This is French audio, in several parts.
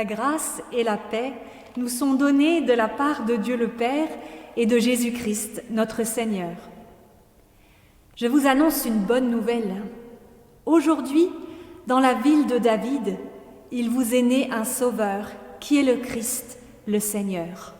La grâce et la paix nous sont données de la part de Dieu le Père et de Jésus-Christ, notre Seigneur. Je vous annonce une bonne nouvelle. Aujourd'hui, dans la ville de David, il vous est né un Sauveur, qui est le Christ, le Seigneur.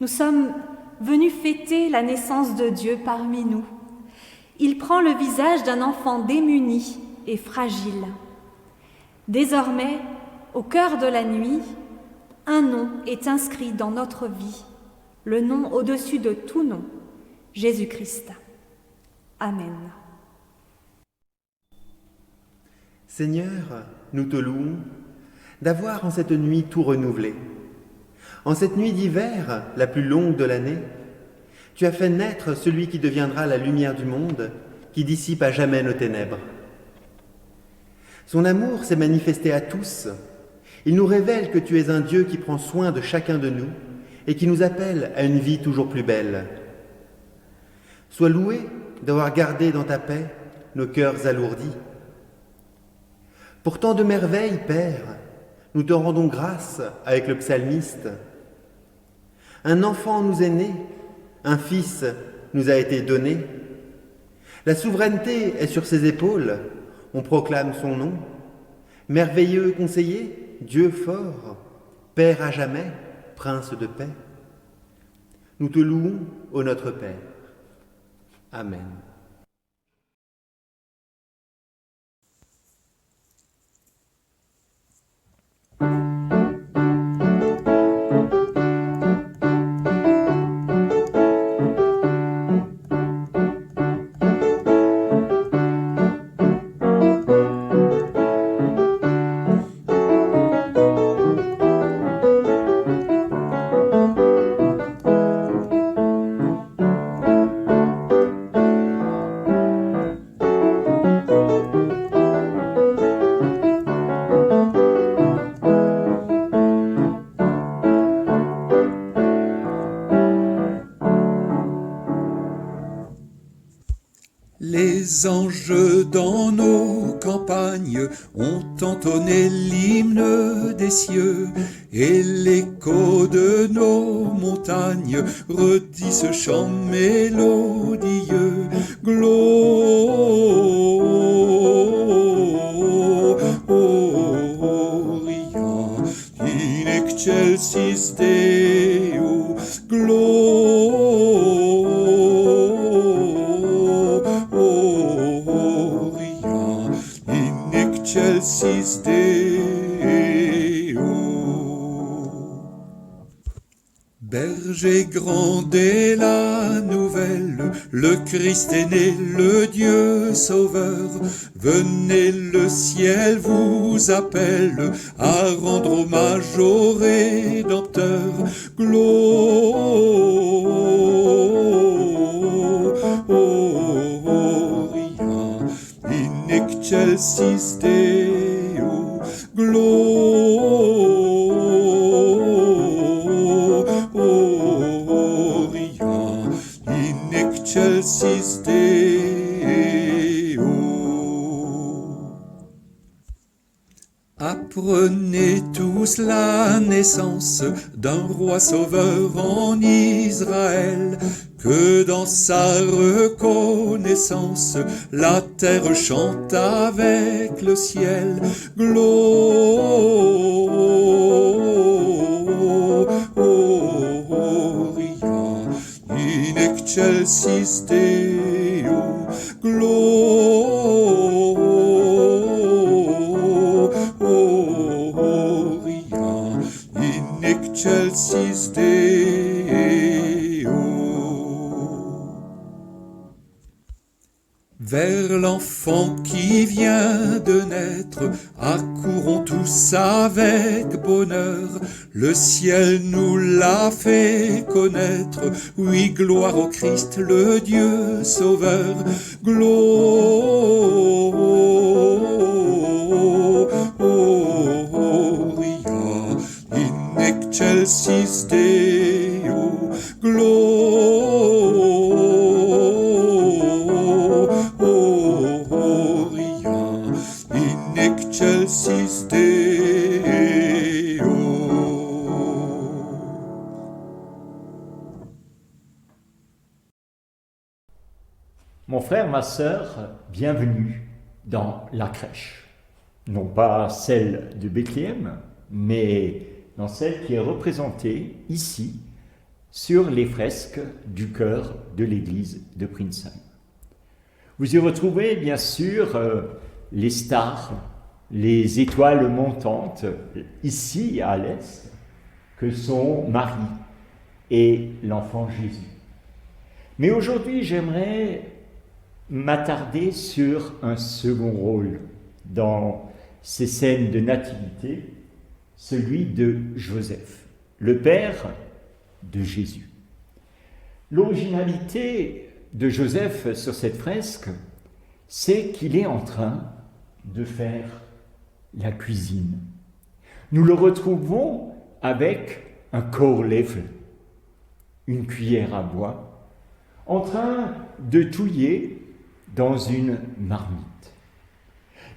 Nous sommes venus fêter la naissance de Dieu parmi nous. Il prend le visage d'un enfant démuni et fragile. Désormais, au cœur de la nuit, un nom est inscrit dans notre vie, le nom au-dessus de tout nom, Jésus-Christ. Amen. Seigneur, nous te louons d'avoir en cette nuit tout renouvelé. En cette nuit d'hiver, la plus longue de l'année, tu as fait naître celui qui deviendra la lumière du monde, qui dissipe à jamais nos ténèbres. Son amour s'est manifesté à tous. Il nous révèle que tu es un Dieu qui prend soin de chacun de nous et qui nous appelle à une vie toujours plus belle. Sois loué d'avoir gardé dans ta paix nos cœurs alourdis. Pour tant de merveilles, Père, nous te rendons grâce avec le psalmiste. Un enfant nous est né, un fils nous a été donné. La souveraineté est sur ses épaules, on proclame son nom. Merveilleux conseiller, Dieu fort, Père à jamais, Prince de paix. Nous te louons, ô notre Père. Amen. Les anges dans nos campagnes ont entonné l'hymne des cieux, et l'écho de nos montagnes redit ce chant mélodieux. Gloria in excelsis Deo, excelsis Deo. Berger grand est la nouvelle, le Christ est né, le Dieu sauveur. Venez, le ciel vous appelle à rendre hommage au Rédempteur. In excelsis Deo, Gloria in excelsis Deo. Apprenez tous la naissance d'un roi sauveur en Israël, que dans sa reconnaissance la terre chante avec le ciel. Gloria in excelsis Deo, Gloria in excelsis Deo. Vers l'enfant qui vient de naître, accourons tous avec bonheur. Le ciel nous l'a fait connaître. Oui, gloire au Christ, le Dieu sauveur. Gloria in excelsis Deo, Gloria in excelsis Deo. Mon frère, ma sœur, bienvenue dans la crèche. Non pas celle de Bethléem, mais dans celle qui est représentée ici sur les fresques du chœur de l'église de Prinsheim. Vous y retrouvez bien sûr les stars, les étoiles montantes, ici à l'est, que sont Marie et l'enfant Jésus. Mais aujourd'hui, j'aimerais m'attarder sur un second rôle dans ces scènes de nativité, celui de Joseph, le père de Jésus. L'originalité de Joseph sur cette fresque, c'est qu'il est en train de faire la cuisine. Nous le retrouvons avec un Kohlefel, une cuillère à bois, en train de touiller dans une marmite.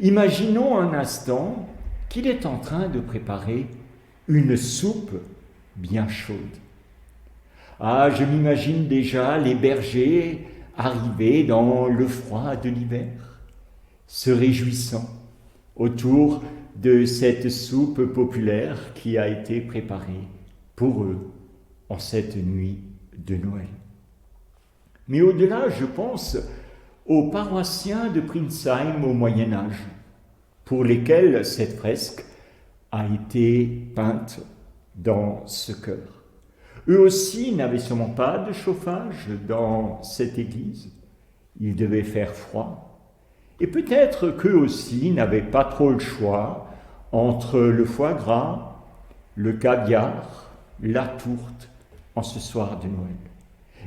Imaginons un instant qu'il est en train de préparer une soupe bien chaude. Ah, je m'imagine déjà les bergers arriver dans le froid de l'hiver, se réjouissant autour de cette soupe populaire qui a été préparée pour eux en cette nuit de Noël. Mais au-delà, je pense aux paroissiens de Prinsheim au Moyen-Âge, pour lesquels cette fresque a été peinte dans ce chœur. Eux aussi n'avaient sûrement pas de chauffage dans cette église. Il devait faire froid. Et peut-être qu'eux aussi n'avaient pas trop le choix entre le foie gras, le caviar, la tourte en ce soir de Noël.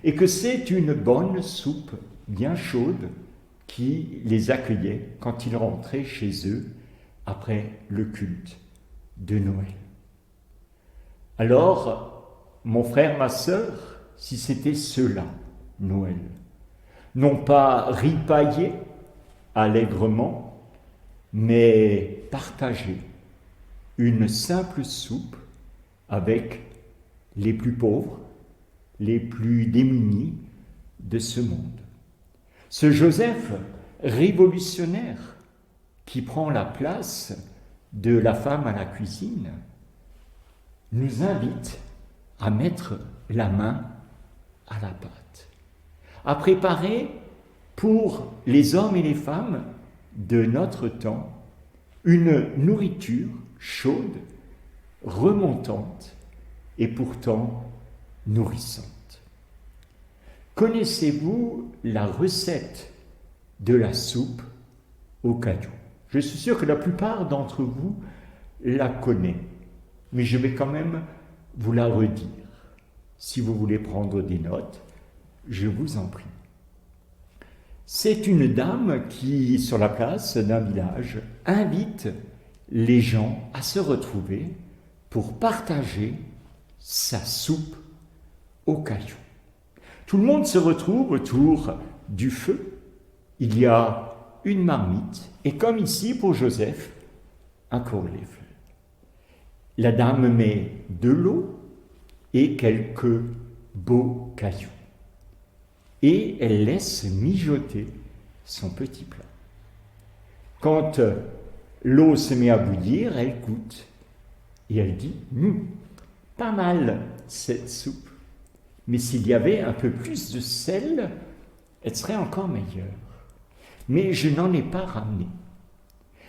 Et que c'est une bonne soupe bien chaude qui les accueillait quand ils rentraient chez eux après le culte de Noël. Alors, mon frère, ma sœur, si c'était cela, Noël, non pas ripailler allègrement, mais partager une simple soupe avec les plus pauvres, les plus démunis de ce monde. Ce Joseph révolutionnaire qui prend la place de la femme à la cuisine nous invite à mettre la main à la pâte, à préparer pour les hommes et les femmes de notre temps une nourriture chaude, remontante et pourtant nourrissante. Connaissez-vous la recette de la soupe aux cailloux? Je suis sûr que la plupart d'entre vous la connaissent, mais je vais quand même vous la redire. Si vous voulez prendre des notes, je vous en prie. C'est une dame qui, sur la place d'un village, invite les gens à se retrouver pour partager sa soupe aux cailloux. Tout le monde se retrouve autour du feu. Il y a une marmite et, comme ici pour Joseph, un Kohlefel. La dame met de l'eau et quelques beaux cailloux. Et elle laisse mijoter son petit plat. Quand l'eau se met à bouillir, elle goûte et elle dit « Pas mal cette soupe, mais s'il y avait un peu plus de sel, elle serait encore meilleure. Mais je n'en ai pas ramené. »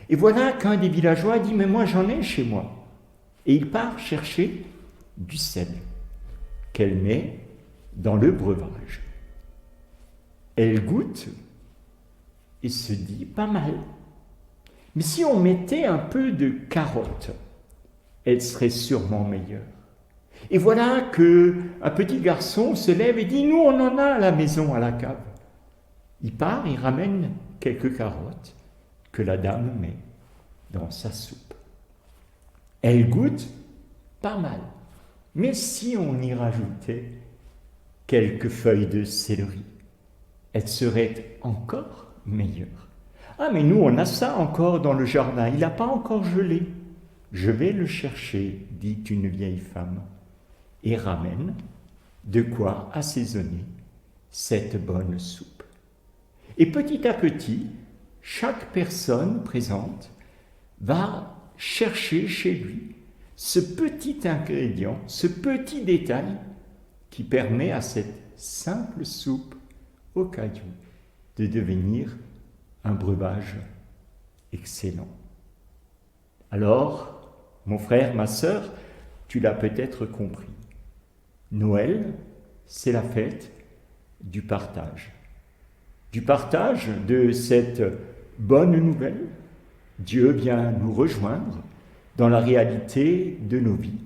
Et voilà qu'un des villageois dit « Mais moi j'en ai chez moi. » Et il part chercher du sel qu'elle met dans le breuvage. Elle goûte et se dit « Pas mal. Mais si on mettait un peu de carotte, elle serait sûrement meilleure. » Et voilà qu'un petit garçon se lève et dit « Nous, on en a à la maison, à la cave. » Il part, il ramène quelques carottes que la dame met dans sa soupe. Elle goûte pas mal. Mais si on y rajoutait quelques feuilles de céleri, elle serait encore meilleure. Ah, mais nous, on a ça encore dans le jardin, il n'a pas encore gelé. Je vais le chercher, dit une vieille femme, et ramène de quoi assaisonner cette bonne soupe. Et petit à petit, chaque personne présente va chercher chez lui ce petit ingrédient, ce petit détail qui permet à cette simple soupe au caillou de devenir un breuvage excellent. Alors, mon frère, ma sœur, tu l'as peut-être compris. Noël, c'est la fête du partage. Du partage de cette bonne nouvelle. Dieu vient nous rejoindre dans la réalité de nos vies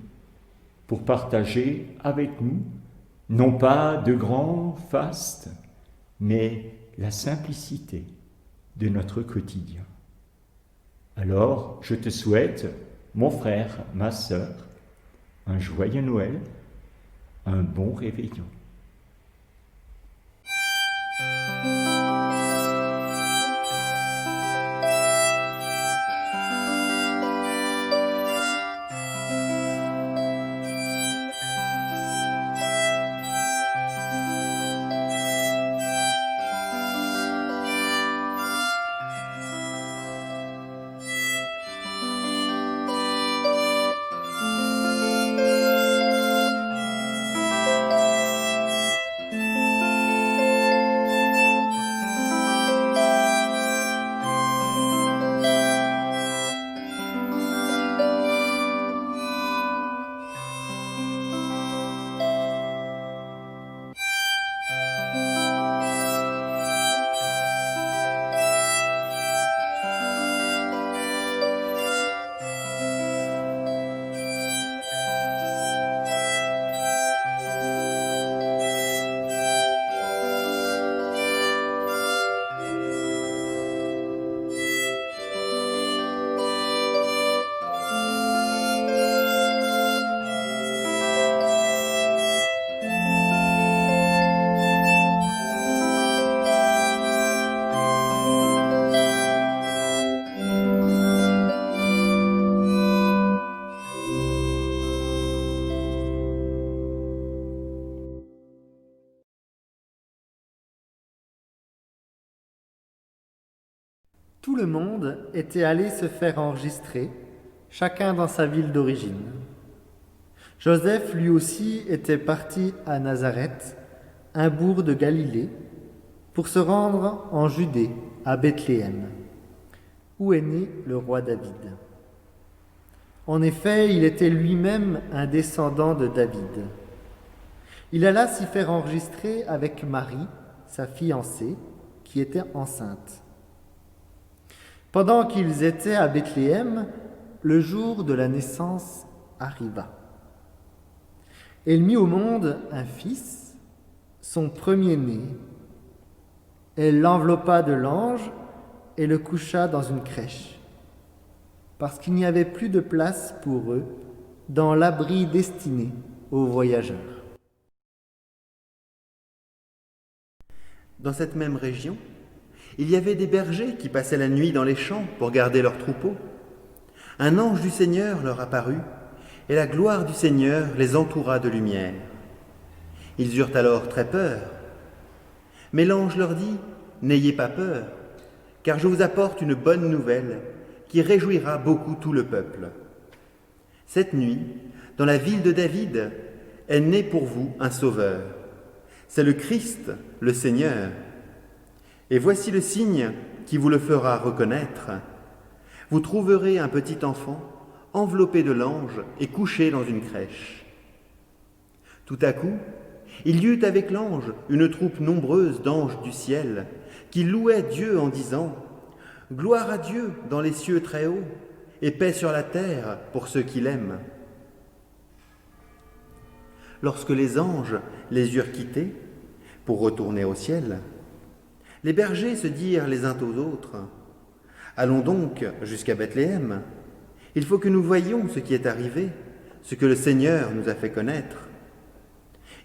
pour partager avec nous, non pas de grands fastes, mais la simplicité de notre quotidien. Alors, je te souhaite, mon frère, ma sœur, un joyeux Noël, un bon réveillon. Tout le monde était allé se faire enregistrer, chacun dans sa ville d'origine. Joseph, lui aussi, était parti à Nazareth, un bourg de Galilée, pour se rendre en Judée, à Bethléem, où est né le roi David. En effet, il était lui-même un descendant de David. Il alla s'y faire enregistrer avec Marie, sa fiancée, qui était enceinte. Pendant qu'ils étaient à Bethléem, le jour de la naissance arriva. Elle mit au monde un fils, son premier-né. Elle l'enveloppa de lange et le coucha dans une crèche, parce qu'il n'y avait plus de place pour eux dans l'abri destiné aux voyageurs. Dans cette même région, il y avait des bergers qui passaient la nuit dans les champs pour garder leurs troupeaux. Un ange du Seigneur leur apparut, et la gloire du Seigneur les entoura de lumière. Ils eurent alors très peur. Mais l'ange leur dit, « N'ayez pas peur, car je vous apporte une bonne nouvelle qui réjouira beaucoup tout le peuple. Cette nuit, dans la ville de David, est né pour vous un sauveur. C'est le Christ, le Seigneur. Et voici le signe qui vous le fera reconnaître. Vous trouverez un petit enfant enveloppé de lange et couché dans une crèche. » Tout à coup, il y eut avec l'ange une troupe nombreuse d'anges du ciel qui louaient Dieu en disant « Gloire à Dieu dans les cieux très hauts et paix sur la terre pour ceux qui l'aiment. » Lorsque les anges les eurent quittés pour retourner au ciel, les bergers se dirent les uns aux autres, « Allons donc jusqu'à Bethléem. Il faut que nous voyions ce qui est arrivé, ce que le Seigneur nous a fait connaître. »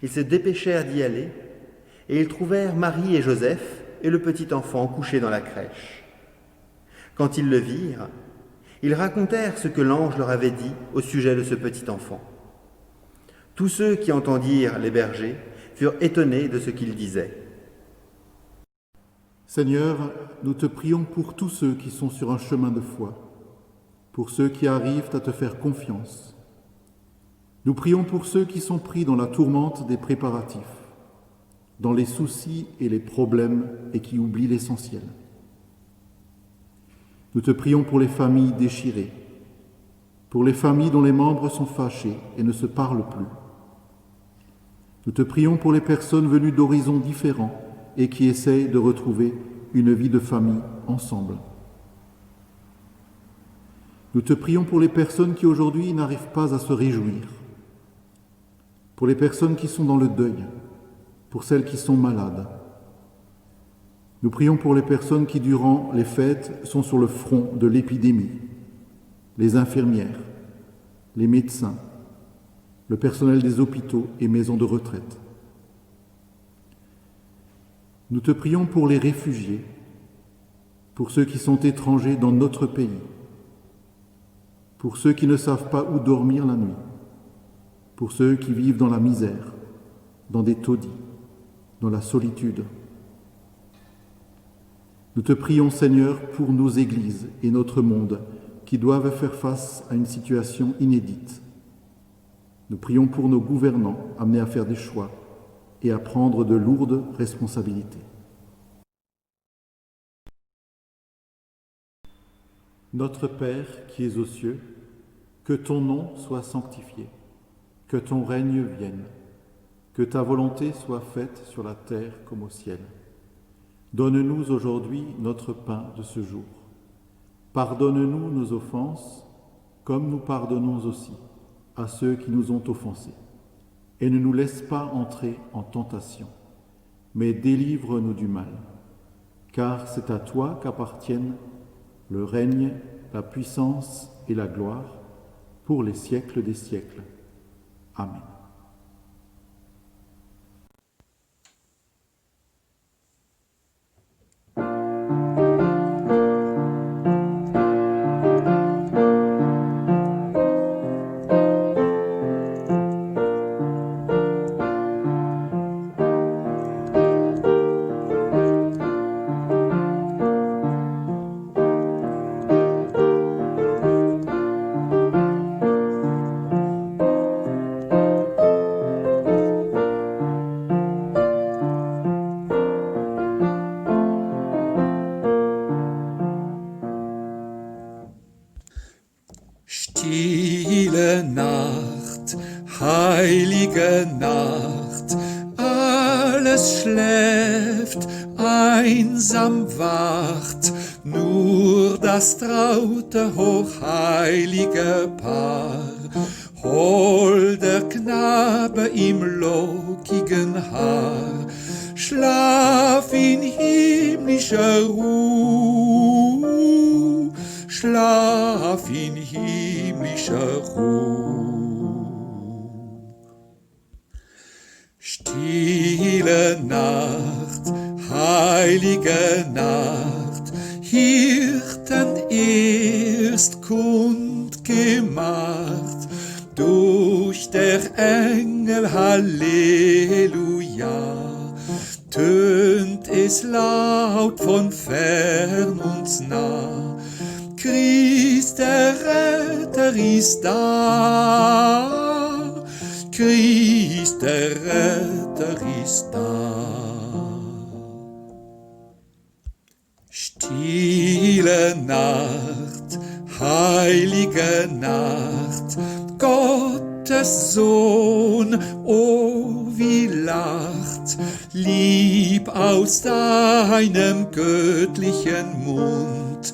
Ils se dépêchèrent d'y aller, et ils trouvèrent Marie et Joseph et le petit enfant couché dans la crèche. Quand ils le virent, ils racontèrent ce que l'ange leur avait dit au sujet de ce petit enfant. Tous ceux qui entendirent les bergers furent étonnés de ce qu'ils disaient. Seigneur, nous te prions pour tous ceux qui sont sur un chemin de foi, pour ceux qui arrivent à te faire confiance. Nous prions pour ceux qui sont pris dans la tourmente des préparatifs, dans les soucis et les problèmes et qui oublient l'essentiel. Nous te prions pour les familles déchirées, pour les familles dont les membres sont fâchés et ne se parlent plus. Nous te prions pour les personnes venues d'horizons différents et qui essayent de retrouver une vie de famille ensemble. Nous te prions pour les personnes qui aujourd'hui n'arrivent pas à se réjouir, pour les personnes qui sont dans le deuil, pour celles qui sont malades. Nous prions pour les personnes qui, durant les fêtes, sont sur le front de l'épidémie, les infirmières, les médecins, le personnel des hôpitaux et maisons de retraite. Nous te prions pour les réfugiés, pour ceux qui sont étrangers dans notre pays, pour ceux qui ne savent pas où dormir la nuit, pour ceux qui vivent dans la misère, dans des taudis, dans la solitude. Nous te prions, Seigneur, pour nos églises et notre monde qui doivent faire face à une situation inédite. Nous prions pour nos gouvernants amenés à faire des choix et à prendre de lourdes responsabilités. Notre Père qui es aux cieux, que ton nom soit sanctifié, que ton règne vienne, que ta volonté soit faite sur la terre comme au ciel. Donne-nous aujourd'hui notre pain de ce jour. Pardonne-nous nos offenses, comme nous pardonnons aussi à ceux qui nous ont offensés. Et ne nous laisse pas entrer en tentation, mais délivre-nous du mal. Car c'est à toi qu'appartiennent le règne, la puissance et la gloire pour les siècles des siècles. Amen. Stille Nacht, heilige Nacht, alles schläft, einsam wacht, nur das traute, hochheilige Paar. Holder Knabe im lockigen Haar, schlaf in himmlischer Ruh, schlaf in himmlischer Ruh. Stille Nacht, heilige Nacht, Hirten erst kundgemacht, durch der Engel Halleluja, tönt es laut von fern und nah. Christ der Retter ist da, Christ der Retter ist da. Stille Nacht, heilige Nacht, Gottes Sohn, oh wie lacht, lieb aus deinem göttlichen Mund,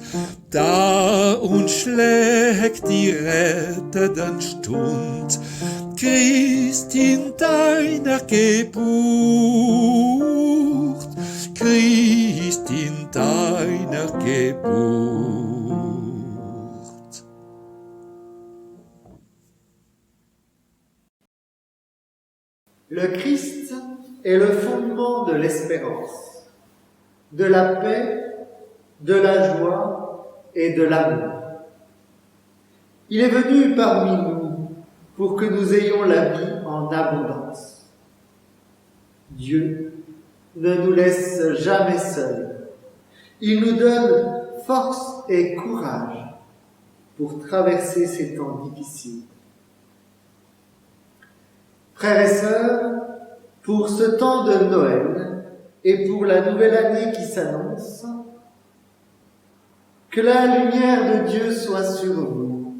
da uns schlägt die rettenden Stund, Christ in deiner Geburt, Christ in deiner Geburt. Le Christ est le fondement de l'espérance, de la paix, de la joie et de l'amour. Il est venu parmi nous pour que nous ayons la vie en abondance. Dieu ne nous laisse jamais seuls Il nous donne force et courage pour traverser ces temps difficiles. Frères et sœurs, pour ce temps de Noël et pour la nouvelle année qui s'annonce, que la lumière de Dieu soit sur vous,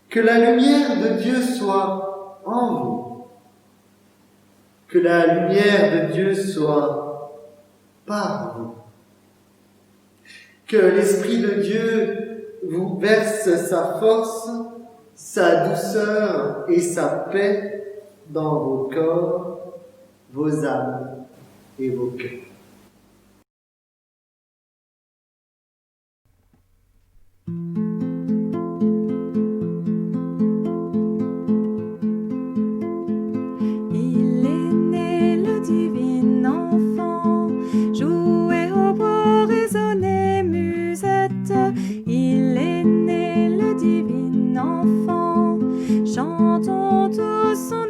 que la lumière de Dieu soit en vous, que la lumière de Dieu soit par vous, que l'Esprit de Dieu vous verse sa force, sa douceur et sa paix dans vos corps, vos âmes et vos cœurs. Il est né le divin enfant, jouez au bois, résonnez musette. Il est né le divin enfant, chantons tous son